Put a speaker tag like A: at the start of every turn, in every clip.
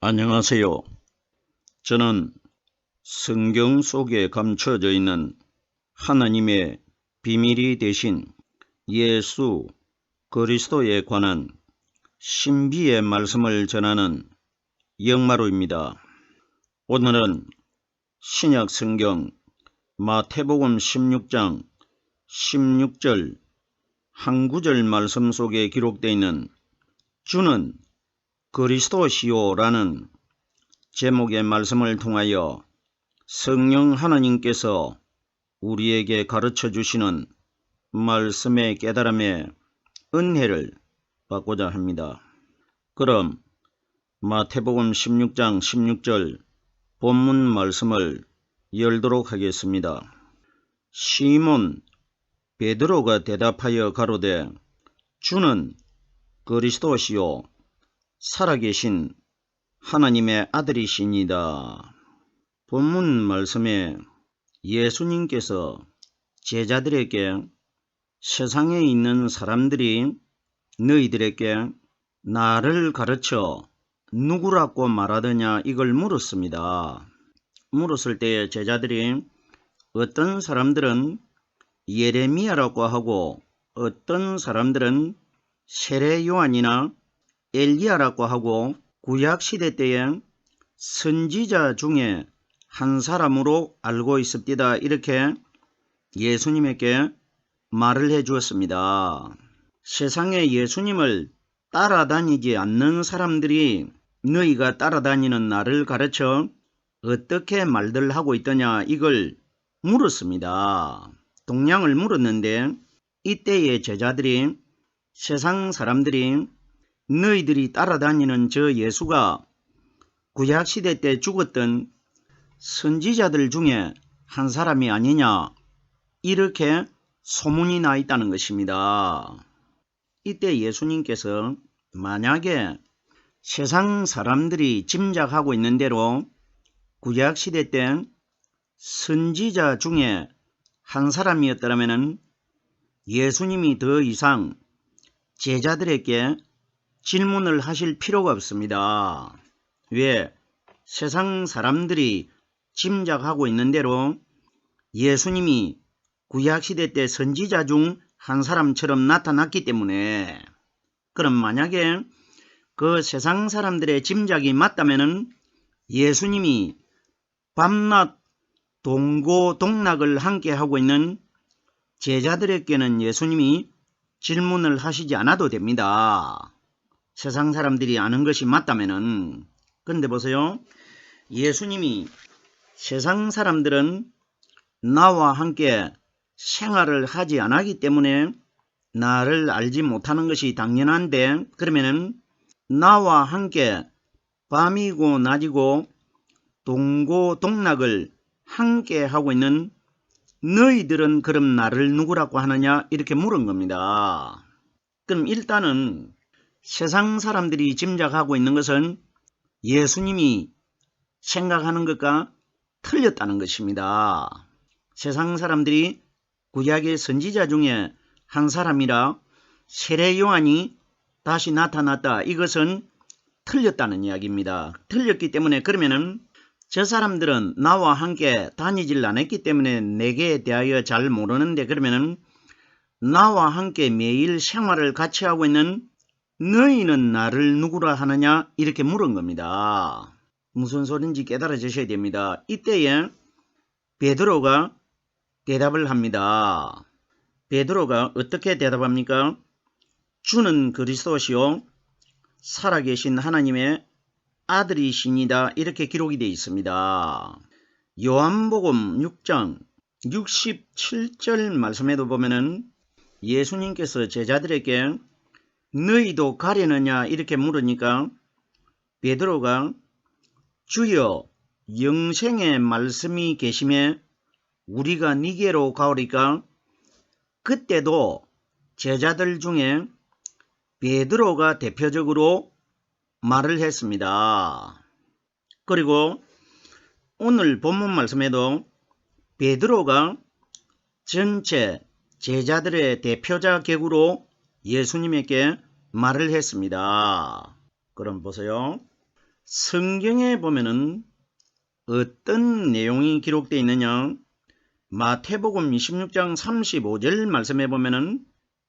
A: 안녕하세요. 저는 성경 속에 감춰져 있는 하나님의 비밀이 되신 예수 그리스도에 관한 신비의 말씀을 전하는 영마루입니다. 오늘은 신약 성경 마태복음 16장 16절 한 구절 말씀 속에 기록되어 있는 주는 그리스도시요라는 제목의 말씀을 통하여 성령 하나님께서 우리에게 가르쳐 주시는 말씀의 깨달음의 은혜를 받고자 합니다. 그럼 마태복음 16장 16절 본문 말씀을 열도록 하겠습니다. 시몬 베드로가 대답하여 가로되 주는 그리스도시요 살아계신 하나님의 아들이시니이다. 본문 말씀에 예수님께서 제자들에게 세상에 있는 사람들이 너희들에게 나를 가르쳐 누구라고 말하더냐 이걸 물었습니다. 물었을 때 제자들이 어떤 사람들은 예레미야라고 하고 어떤 사람들은 세례 요한이나 엘리야라고 하고 구약시대 때에 선지자 중에 한 사람으로 알고 있습니다. 이렇게 예수님에게 말을 해 주었습니다. 세상에 예수님을 따라다니지 않는 사람들이 너희가 따라다니는 나를 가르쳐 어떻게 말들 하고 있더냐 이걸 물었습니다. 동양을 물었는데 이때의 제자들이 세상 사람들이 너희들이 따라다니는 저 예수가 구약시대 때 죽었던 선지자들 중에 한 사람이 아니냐 이렇게 소문이 나 있다는 것입니다. 이때 예수님께서 만약에 세상 사람들이 짐작하고 있는 대로 구약시대 때 선지자 중에 한 사람이었다면 예수님이 더 이상 제자들에게 질문을 하실 필요가 없습니다. 왜? 세상 사람들이 짐작하고 있는 대로 예수님이 구약시대 때 선지자 중 한 사람처럼 나타났기 때문에 그럼 만약에 그 세상 사람들의 짐작이 맞다면 예수님이 밤낮 동고동락을 함께 하고 있는 제자들에게는 예수님이 질문을 하시지 않아도 됩니다. 세상 사람들이 아는 것이 맞다면은. 그런데 보세요. 예수님이 세상 사람들은 나와 함께 생활을 하지 않았기 때문에 나를 알지 못하는 것이 당연한데 그러면은 나와 함께 밤이고 낮이고 동고동락을 함께 하고 있는 너희들은 그럼 나를 누구라고 하느냐 이렇게 물은 겁니다. 그럼 일단은 세상 사람들이 짐작하고 있는 것은 예수님이 생각하는 것과 틀렸다는 것입니다. 세상 사람들이 구약의 선지자 중에 한 사람이라 세례 요한이 다시 나타났다. 이것은 틀렸다는 이야기입니다. 틀렸기 때문에 그러면은 저 사람들은 나와 함께 다니질 않았기 때문에 내게 대하여 잘 모르는데 그러면은 나와 함께 매일 생활을 같이 하고 있는 너희는 나를 누구라 하느냐 이렇게 물은 겁니다. 무슨 소린지 깨달아지셔야 됩니다. 이때에 베드로가 대답을 합니다. 베드로가 어떻게 대답합니까? 주는 그리스도시요 살아계신 하나님의 아들이시니다 이렇게 기록이 되어 있습니다. 요한복음 6장 67절 말씀에도 보면은 예수님께서 제자들에게 너희도 가려느냐 이렇게 물으니까 베드로가 주여 영생의 말씀이 계심에 우리가 니게로 가오리까 그때도 제자들 중에 베드로가 대표적으로 말을 했습니다. 그리고 오늘 본문 말씀에도 베드로가 전체 제자들의 대표자 격으로 예수님에게 말을 했습니다. 그럼 보세요. 성경에 보면은 어떤 내용이 기록되어 있느냐? 마태복음 26장 35절 말씀에 보면은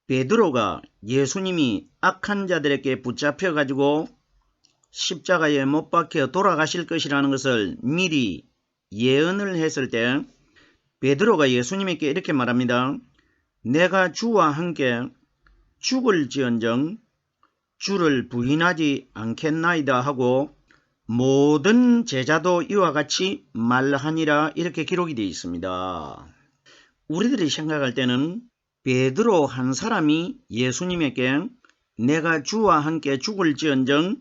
A: 베드로가 예수님이 악한 자들에게 붙잡혀 가지고 십자가에 못 박혀 돌아가실 것이라는 것을 미리 예언을 했을 때 베드로가 예수님에게 이렇게 말합니다. 내가 주와 함께 죽을지언정 주를 부인하지 않겠나이다 하고 모든 제자도 이와 같이 말하니라 이렇게 기록이 되어 있습니다. 우리들이 생각할 때는 베드로 한 사람이 예수님에게 내가 주와 함께 죽을지언정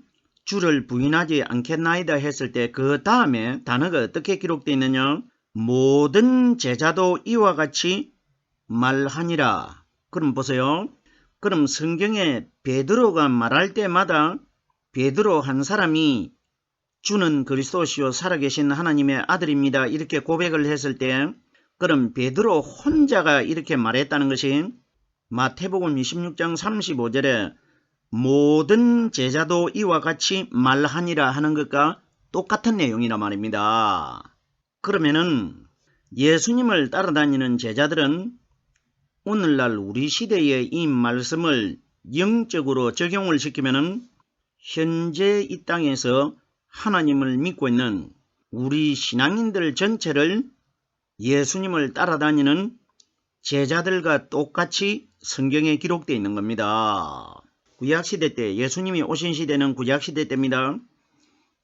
A: 주를 부인하지 않겠나이다 했을 때 그 다음에 단어가 어떻게 기록되어 있느냐? 모든 제자도 이와 같이 말하니라. 그럼 보세요. 그럼 성경에 베드로가 말할 때마다 베드로 한 사람이 주는 그리스도시요 살아계신 하나님의 아들입니다. 이렇게 고백을 했을 때 그럼 베드로 혼자가 이렇게 말했다는 것이 마태복음 26장 35절에 모든 제자도 이와 같이 말하니라 하는 것과 똑같은 내용이란 말입니다. 그러면은 예수님을 따라다니는 제자들은 오늘날 우리 시대의 이 말씀을 영적으로 적용을 시키면은 현재 이 땅에서 하나님을 믿고 있는 우리 신앙인들 전체를 예수님을 따라다니는 제자들과 똑같이 성경에 기록되어 있는 겁니다. 구약시대 때 예수님이 오신 시대는 구약시대 때입니다.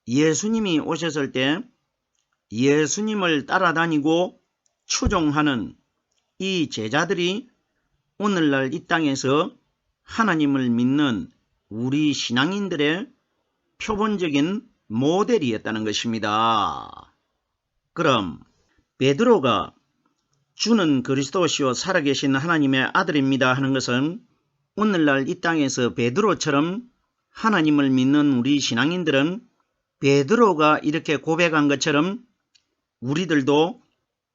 A: 예수님이 오셨을 때 예수님을 따라다니고 추종하는 이 제자들이 오늘날 이 땅에서 하나님을 믿는 우리 신앙인들의 표본적인 모델이었다는 것입니다. 그럼 베드로가 주는 그리스도시요 살아계신 하나님의 아들입니다 하는 것은 오늘날 이 땅에서 베드로처럼 하나님을 믿는 우리 신앙인들은 베드로가 이렇게 고백한 것처럼 우리들도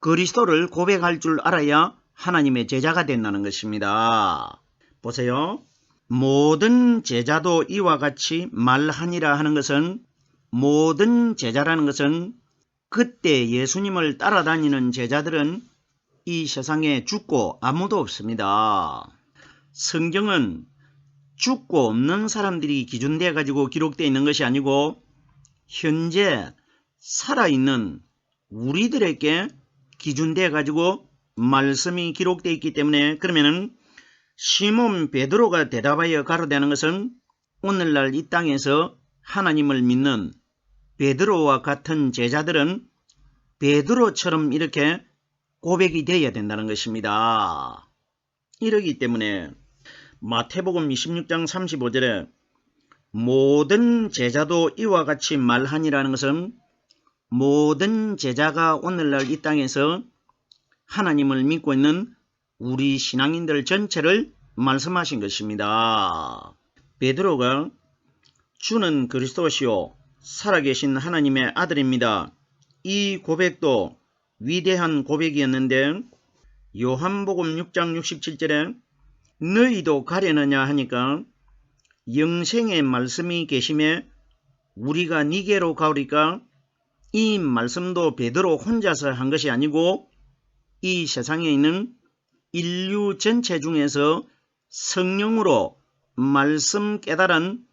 A: 그리스도를 고백할 줄 알아야 하나님의 제자가 된다는 것입니다. 보세요. 모든 제자도 이와 같이 말하니라 하는 것은 모든 제자라는 것은 그때 예수님을 따라다니는 제자들은 이 세상에 죽고 아무도 없습니다. 성경은 죽고 없는 사람들이 기준되어 가지고 기록되어 있는 것이 아니고 현재 살아있는 우리들에게 기준되어 가지고 말씀이 기록되어 있기 때문에 그러면은 시몬 베드로가 대답하여 가로되는 것은 오늘날 이 땅에서 하나님을 믿는 베드로와 같은 제자들은 베드로처럼 이렇게 고백이 되어야 된다는 것입니다. 이러기 때문에 마태복음 26장 35절에 모든 제자도 이와 같이 말하니라는 것은 모든 제자가 오늘날 이 땅에서 하나님을 믿고 있는 우리 신앙인들 전체를 말씀하신 것입니다. 베드로가 주는 그리스도시요 살아계신 하나님의 아들입니다. 이 고백도 위대한 고백이었는데 요한복음 6장 67절에 너희도 가려느냐 하니까 영생의 말씀이 계심에 우리가 니게로 가오리까 이 말씀도 베드로 혼자서 한 것이 아니고 이 세상에 있는 인류 전체 중에서 성령으로 말씀 깨달은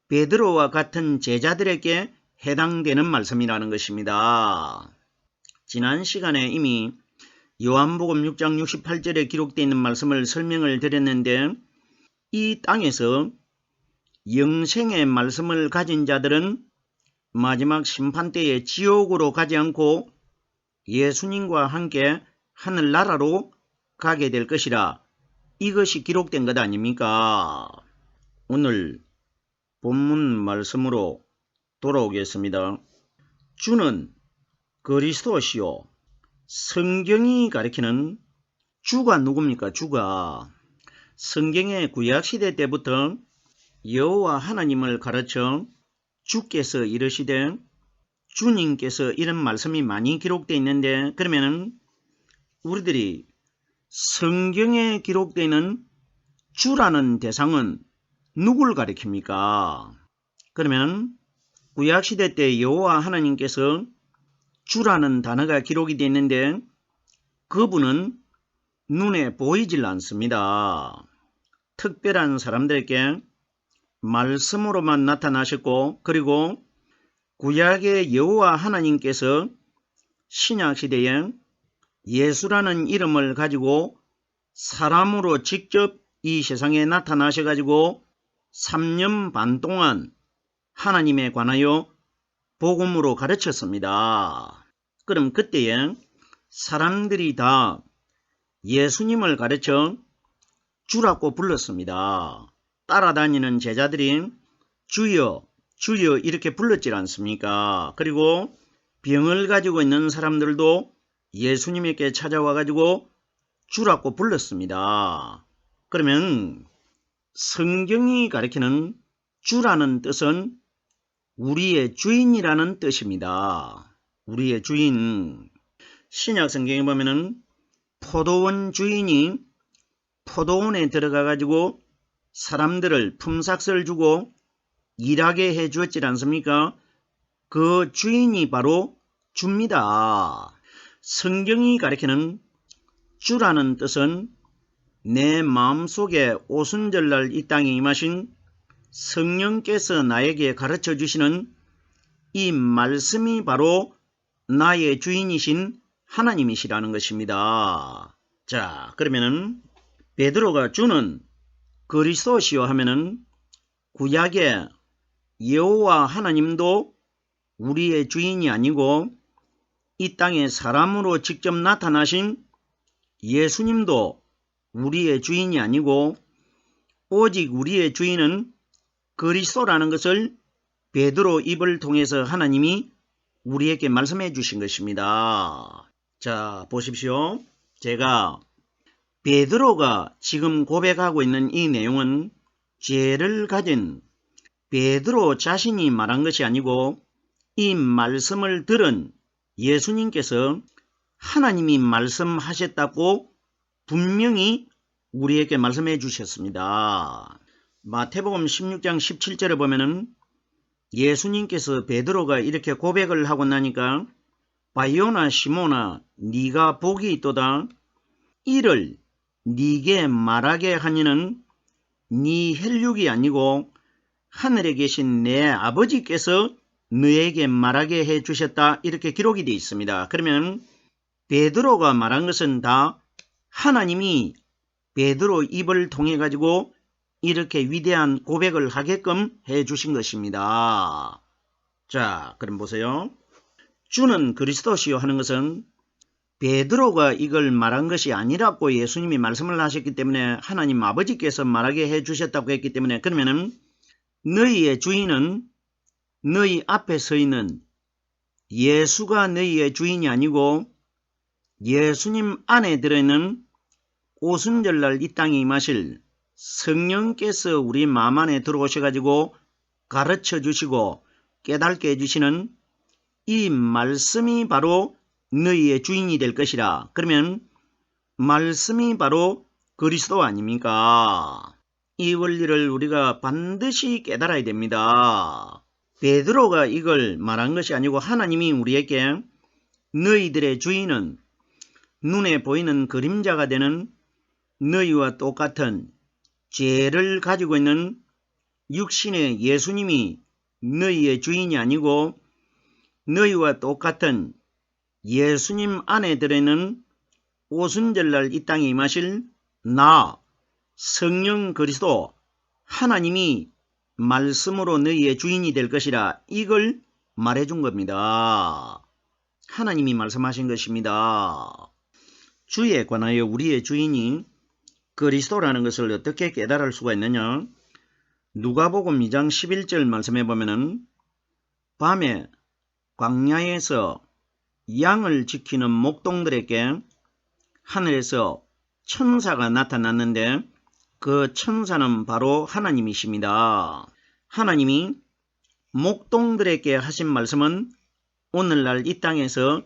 A: 베드로와 같은 제자들에게 해당되는 말씀이라는 것입니다. 지난 시간에 이미 요한복음 6장 68절에 기록되어 있는 말씀을 설명을 드렸는데 이 땅에서 영생의 말씀을 가진 자들은 마지막 심판때에 지옥으로 가지 않고 예수님과 함께 하늘나라로 가게 될 것이라 이것이 기록된 것 아닙니까? 오늘 본문 말씀으로 돌아오겠습니다. 주는 그리스도시요 성경이 가리키는 주가 누굽니까? 주가 성경의 구약시대 때부터 여호와 하나님을 가르쳐 주께서 이르시되 주님께서 이런 말씀이 많이 기록되어 있는데 그러면은 우리들이 성경에 기록되는 주라는 대상은 누굴 가리킵니까? 그러면 구약시대 때 여호와 하나님께서 주라는 단어가 기록이 되어 있는데 그분은 눈에 보이질 않습니다. 특별한 사람들에게 말씀으로만 나타나셨고 그리고 구약의 여호와 하나님께서 신약시대에 예수라는 이름을 가지고 사람으로 직접 이 세상에 나타나셔가지고 3년 반 동안 하나님에 관하여 복음으로 가르쳤습니다. 그럼 그때에 사람들이 다 예수님을 가르쳐 주라고 불렀습니다. 따라다니는 제자들이 주여 주여 이렇게 불렀질 않습니까? 그리고 병을 가지고 있는 사람들도 예수님에게 찾아와 가지고 주라고 불렀습니다. 그러면 성경이 가리키는 주라는 뜻은 우리의 주인이라는 뜻입니다. 우리의 주인. 신약 성경에 보면은 포도원 주인이 포도원에 들어가 가지고 사람들을 품삯을 주고 일하게 해 주었지 않습니까? 그 주인이 바로 주입니다. 성경이 가리키는 주라는 뜻은 내 마음속에 오순절날 이 땅에 임하신 성령께서 나에게 가르쳐 주시는 이 말씀이 바로 나의 주인이신 하나님이시라는 것입니다. 자, 그러면은 베드로가 주는 그리스도시요 하면은 구약의 여호와 하나님도 우리의 주인이 아니고 이 땅에 사람으로 직접 나타나신 예수님도 우리의 주인이 아니고 오직 우리의 주인은 그리스도라는 것을 베드로 입을 통해서 하나님이 우리에게 말씀해 주신 것입니다. 자, 보십시오. 제가 베드로가 지금 고백하고 있는 이 내용은 죄를 가진 베드로 자신이 말한 것이 아니고 이 말씀을 들은 예수님께서 하나님이 말씀하셨다고 분명히 우리에게 말씀해 주셨습니다. 마태복음 16장 17절에 보면은 예수님께서 베드로가 이렇게 고백을 하고 나니까 바요나 시몬아 네가 복이 있도다. 이를 네게 말하게 하니는 네 혈육이 아니고 하늘에 계신 내 아버지께서 너에게 말하게 해 주셨다. 이렇게 기록이 되어 있습니다. 그러면 베드로가 말한 것은 다 하나님이 베드로 입을 통해 가지고 이렇게 위대한 고백을 하게끔 해 주신 것입니다. 자, 그럼 보세요. 주는 그리스도시요 하는 것은 베드로가 이걸 말한 것이 아니라고 예수님이 말씀을 하셨기 때문에 하나님 아버지께서 말하게 해 주셨다고 했기 때문에 그러면은 너희의 주인은 너희 앞에 서 있는 예수가 너희의 주인이 아니고 예수님 안에 들어있는 오순절날 이 땅에 임하실 성령께서 우리 마음 안에 들어오셔가지고 가르쳐 주시고 깨닫게 해주시는 이 말씀이 바로 너희의 주인이 될 것이라. 그러면 말씀이 바로 그리스도 아닙니까? 이 원리를 우리가 반드시 깨달아야 됩니다. 베드로가 이걸 말한 것이 아니고 하나님이 우리에게 너희들의 주인은 눈에 보이는 그림자가 되는 너희와 똑같은 죄를 가지고 있는 육신의 예수님이 너희의 주인이 아니고 너희와 똑같은 예수님 안에 들어있는 오순절날 이 땅에 임하실 나 성령 그리스도 하나님이 말씀으로 너희의 주인이 될 것이라. 이걸 말해준 겁니다. 하나님이 말씀하신 것입니다. 주에 관하여 우리의 주인이 그리스도라는 것을 어떻게 깨달을 수가 있느냐? 누가복음 2장 11절 말씀해 보면은 밤에 광야에서 양을 지키는 목동들에게 하늘에서 천사가 나타났는데 그 천사는 바로 하나님이십니다. 하나님이 목동들에게 하신 말씀은 오늘날 이 땅에서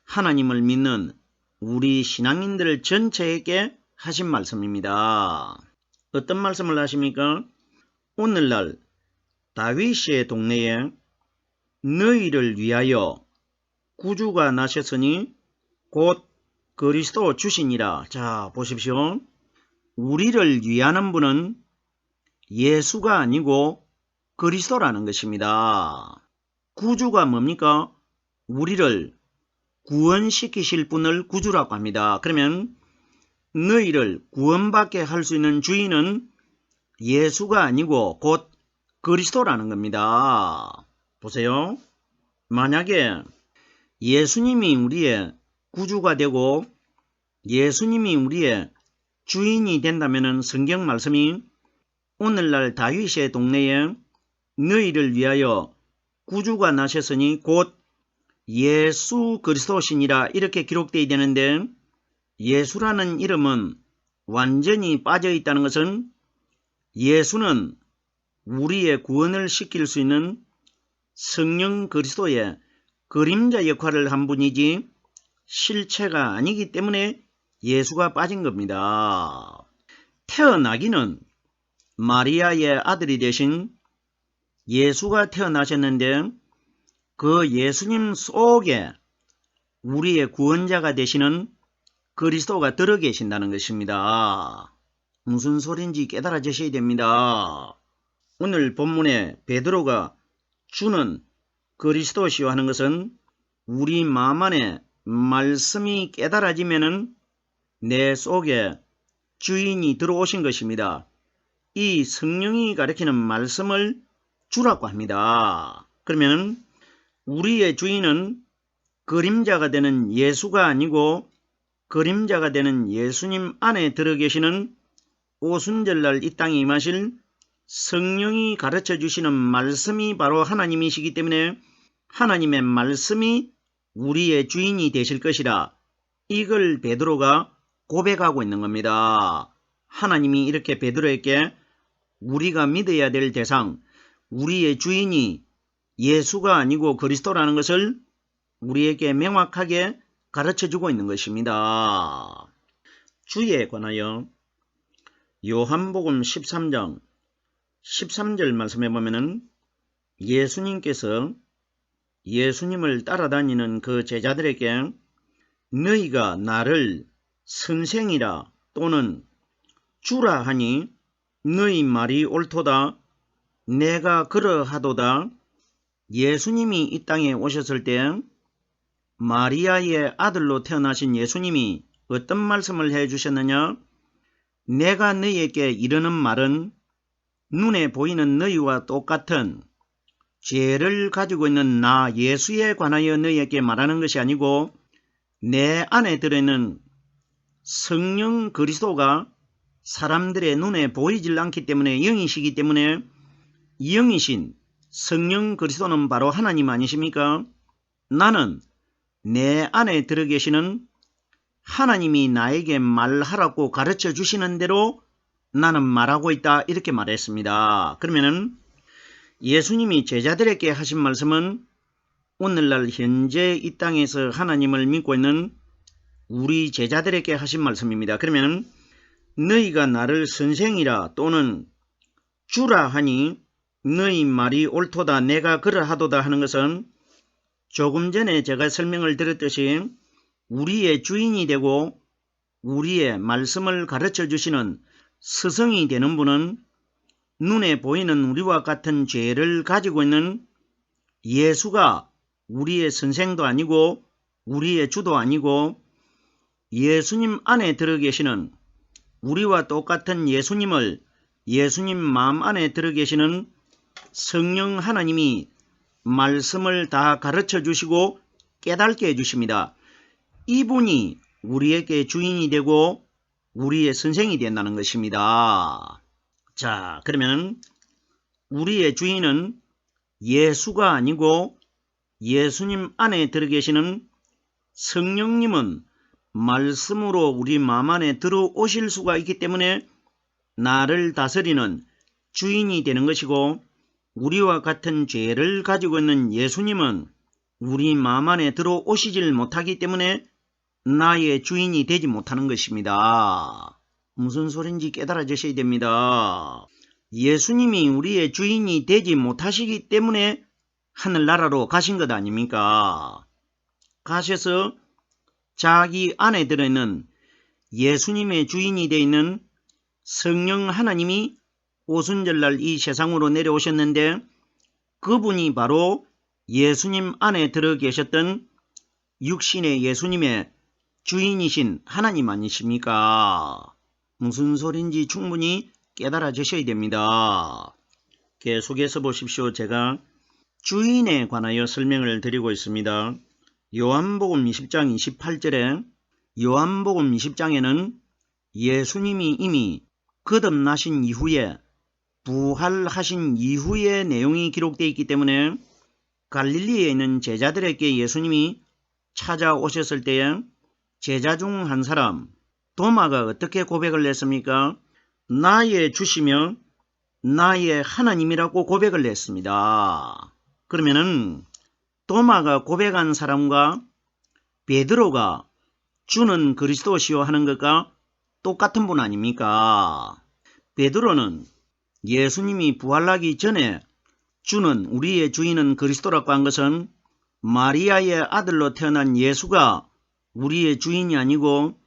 A: 하나님을 믿는 우리 신앙인들 전체에게 하신 말씀입니다. 어떤 말씀을 하십니까? 오늘날 다윗의 동네에 너희를 위하여 구주가 나셨으니 곧 그리스도 주시니라. 자, 보십시오. 우리를 위하는 분은 예수가 아니고 그리스도라는 것입니다. 구주가 뭡니까? 우리를 구원시키실 분을 구주라고 합니다. 그러면 너희를 구원받게 할 수 있는 주인은 예수가 아니고 곧 그리스도라는 겁니다. 보세요. 만약에 예수님이 우리의 구주가 되고 예수님이 우리의 주인이 된다면 성경 말씀이 오늘날 다윗의 동네에 너희를 위하여 구주가 나셨으니 곧 예수 그리스도시니라 이렇게 기록되어야 되는데 예수라는 이름은 완전히 빠져 있다는 것은 예수는 우리의 구원을 시킬 수 있는 성령 그리스도의 그림자 역할을 한 분이지 실체가 아니기 때문에 예수가 빠진 겁니다. 태어나기는 마리아의 아들이 되신 예수가 태어나셨는데 그 예수님 속에 우리의 구원자가 되시는 그리스도가 들어 계신다는 것입니다. 무슨 소린지 깨달아지셔야 됩니다. 오늘 본문에 베드로가 주는 그리스도시요 하는 것은 우리 마음 안에 말씀이 깨달아지면은 내 속에 주인이 들어오신 것입니다. 이 성령이 가리키는 말씀을 주라고 합니다. 그러면 우리의 주인은 그림자가 되는 예수가 아니고 그림자가 되는 예수님 안에 들어 계시는 오순절날 이 땅에 임하실 성령이 가르쳐 주시는 말씀이 바로 하나님이시기 때문에 하나님의 말씀이 우리의 주인이 되실 것이라 이걸 베드로가 고백하고 있는 겁니다. 하나님이 이렇게 베드로에게 우리가 믿어야 될 대상, 우리의 주인이 예수가 아니고 그리스도라는 것을 우리에게 명확하게 가르쳐주고 있는 것입니다. 주에 관하여 요한복음 13장 13절 말씀해 보면은 예수님께서 예수님을 따라다니는 그 제자들에게 너희가 나를 선생이라 또는 주라 하니 너희 말이 옳도다. 내가 그러하도다. 예수님이 이 땅에 오셨을 때 마리아의 아들로 태어나신 예수님이 어떤 말씀을 해주셨느냐? 내가 너희에게 이르는 말은 눈에 보이는 너희와 똑같은 죄를 가지고 있는 나 예수에 관하여 너희에게 말하는 것이 아니고 내 안에 들어있는 성령 그리스도가 사람들의 눈에 보이질 않기 때문에 영이시기 때문에 영이신 성령 그리스도는 바로 하나님 아니십니까? 나는 내 안에 들어 계시는 하나님이 나에게 말하라고 가르쳐 주시는 대로 나는 말하고 있다 이렇게 말했습니다. 그러면은 예수님이 제자들에게 하신 말씀은 오늘날 현재 이 땅에서 하나님을 믿고 있는 우리 제자들에게 하신 말씀입니다. 그러면 너희가 나를 선생이라 또는 주라 하니 너희 말이 옳도다 내가 그러하도다 하는 것은 조금 전에 제가 설명을 드렸듯이 우리의 주인이 되고 우리의 말씀을 가르쳐 주시는 스승이 되는 분은 눈에 보이는 우리와 같은 죄를 가지고 있는 예수가 우리의 선생도 아니고 우리의 주도 아니고 예수님 안에 들어 계시는 우리와 똑같은 예수님을 예수님 마음 안에 들어 계시는 성령 하나님이 말씀을 다 가르쳐 주시고 깨닫게 해주십니다. 이분이 우리에게 주인이 되고 우리의 선생이 된다는 것입니다. 자, 그러면 우리의 주인은 예수가 아니고 예수님 안에 들어 계시는 성령님은 말씀으로 우리 마음 안에 들어오실 수가 있기 때문에 나를 다스리는 주인이 되는 것이고 우리와 같은 죄를 가지고 있는 예수님은 우리 마음 안에 들어오시질 못하기 때문에 나의 주인이 되지 못하는 것입니다. 무슨 소린지 깨달아지셔야 됩니다. 예수님이 우리의 주인이 되지 못하시기 때문에 하늘나라로 가신 것 아닙니까? 가셔서 자기 안에 들어있는 예수님의 주인이 되어 있는 성령 하나님이 오순절날 이 세상으로 내려오셨는데 그분이 바로 예수님 안에 들어 계셨던 육신의 예수님의 주인이신 하나님 아니십니까? 무슨 소린지 충분히 깨달아지셔야 됩니다. 계속해서 보십시오. 제가 주인에 관하여 설명을 드리고 있습니다. 요한복음 20장 28절에 요한복음 20장에는 예수님이 이미 거듭나신 이후에 부활하신 이후의 내용이 기록되어 있기 때문에 갈릴리에 있는 제자들에게 예수님이 찾아오셨을 때에 제자 중 한 사람 도마가 어떻게 고백을 했습니까? 나의 주시며 나의 하나님이라고 고백을 했습니다. 그러면은 도마가 고백한 사람과 베드로가 주는 그리스도시요 하는 것과 똑같은 분 아닙니까? 베드로는 예수님이 부활하기 전에 주는 우리의 주인은 그리스도라고 한 것은 마리아의 아들로 태어난 예수가 우리의 주인이 아니고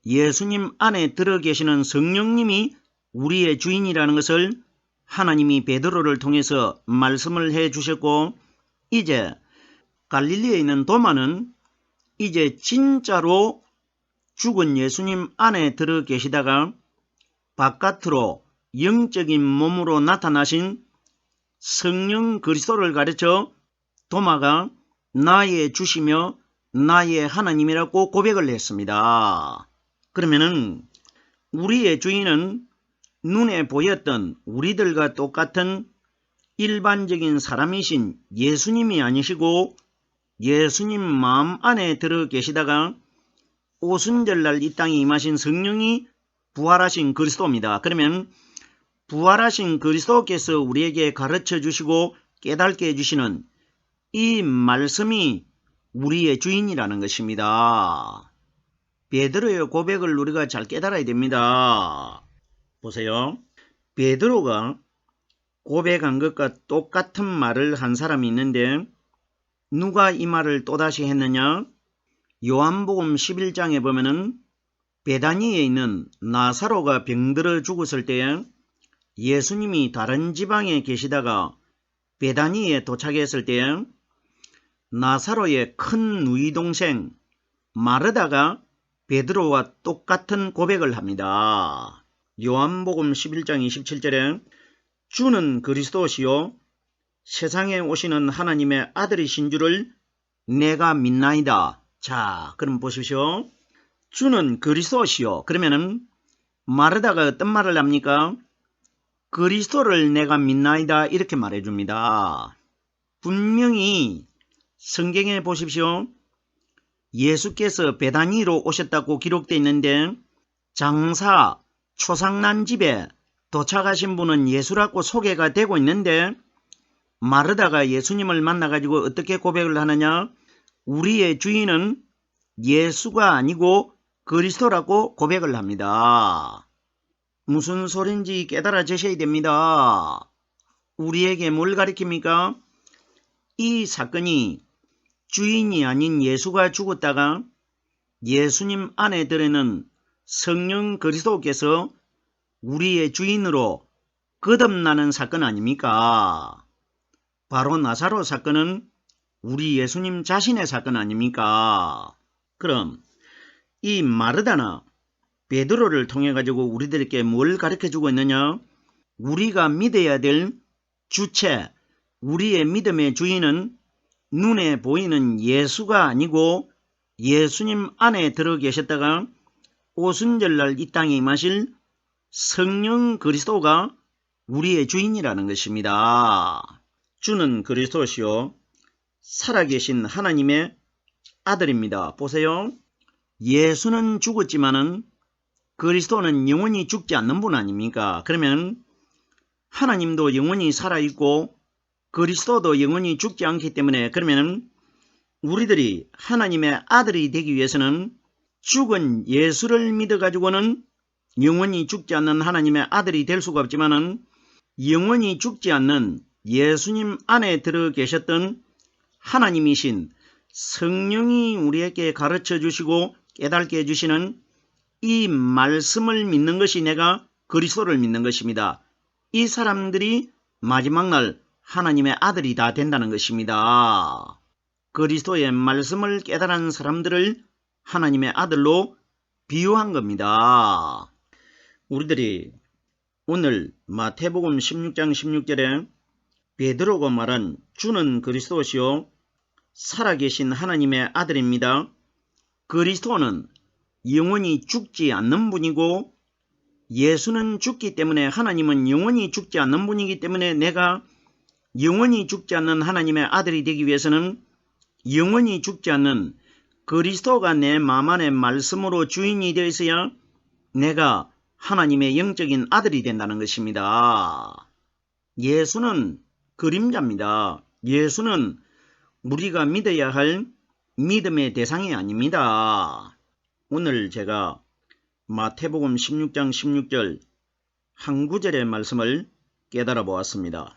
A: 예수님 안에 들어 계시는 성령님이 우리의 주인이라는 것을 하나님이 베드로를 통해서 말씀을 해 주셨고 이제 갈릴리에 있는 도마는 이제 진짜로 죽은 예수님 안에 들어 계시다가 바깥으로 영적인 몸으로 나타나신 성령 그리스도를 가르쳐 도마가 나의 주시며 나의 하나님이라고 고백을 했습니다. 그러면은 우리의 주인은 눈에 보였던 우리들과 똑같은 일반적인 사람이신 예수님이 아니시고 예수님 마음 안에 들어 계시다가 오순절날 이 땅에 임하신 성령이 부활하신 그리스도입니다. 그러면 부활하신 그리스도께서 우리에게 가르쳐 주시고 깨닫게 해주시는 이 말씀이 우리의 주인이라는 것입니다. 베드로의 고백을 우리가 잘 깨달아야 됩니다. 보세요. 베드로가 고백한 것과 똑같은 말을 한 사람이 있는데 누가 이 말을 또다시 했느냐? 요한복음 11장에 보면은 베다니에 있는 나사로가 병들어 죽었을 때에 예수님이 다른 지방에 계시다가 베다니에 도착했을 때에 나사로의 큰 누이 동생 마르다가 베드로와 똑같은 고백을 합니다. 요한복음 11장 27절에 주는 그리스도시요 세상에 오시는 하나님의 아들이신 줄을 내가 믿나이다. 자, 그럼 보십시오. 주는 그리스도시요. 그러면은 마르다가 어떤 말을 합니까? 그리스도를 내가 믿나이다 이렇게 말해줍니다. 분명히 성경에 보십시오. 예수께서 베다니로 오셨다고 기록되어 있는데 장사 초상난 집에 도착하신 분은 예수라고 소개가 되고 있는데 마르다가 예수님을 만나가지고 어떻게 고백을 하느냐? 우리의 주인은 예수가 아니고 그리스도라고 고백을 합니다. 무슨 소린지 깨달아지셔야 됩니다. 우리에게 뭘 가리킵니까? 이 사건이 주인이 아닌 예수가 죽었다가 예수님 안에 들어있는 성령 그리스도께서 우리의 주인으로 거듭나는 사건 아닙니까? 바로 나사로 사건은 우리 예수님 자신의 사건 아닙니까? 그럼 이 마르다나 베드로를 통해 가지고 우리들에게 뭘 가르쳐주고 있느냐? 우리가 믿어야 될 주체, 우리의 믿음의 주인은 눈에 보이는 예수가 아니고 예수님 안에 들어 계셨다가 오순절날 이 땅에 임하실 성령 그리스도가 우리의 주인이라는 것입니다. 주는 그리스도시요 살아계신 하나님의 아들입니다. 보세요. 예수는 죽었지만은 그리스도는 영원히 죽지 않는 분 아닙니까? 그러면 하나님도 영원히 살아있고 그리스도도 영원히 죽지 않기 때문에 그러면 우리들이 하나님의 아들이 되기 위해서는 죽은 예수를 믿어가지고는 영원히 죽지 않는 하나님의 아들이 될 수가 없지만은 영원히 죽지 않는 예수님 안에 들어 계셨던 하나님이신 성령이 우리에게 가르쳐 주시고 깨닫게 해주시는 이 말씀을 믿는 것이 내가 그리스도를 믿는 것입니다. 이 사람들이 마지막 날 하나님의 아들이 다 된다는 것입니다. 그리스도의 말씀을 깨달은 사람들을 하나님의 아들로 비유한 겁니다. 우리들이 오늘 마태복음 16장 16절에 베드로가 말한 주는 그리스도시요 살아계신 하나님의 아들입니다. 그리스도는 영원히 죽지 않는 분이고 예수는 죽기 때문에 하나님은 영원히 죽지 않는 분이기 때문에 내가 영원히 죽지 않는 하나님의 아들이 되기 위해서는 영원히 죽지 않는 그리스도가 내 마음 안에 말씀으로 주인이 되어 있어야 내가 하나님의 영적인 아들이 된다는 것입니다. 예수는 그림자입니다. 예수는 우리가 믿어야 할 믿음의 대상이 아닙니다. 오늘 제가 마태복음 16장 16절 한 구절의 말씀을 깨달아 보았습니다.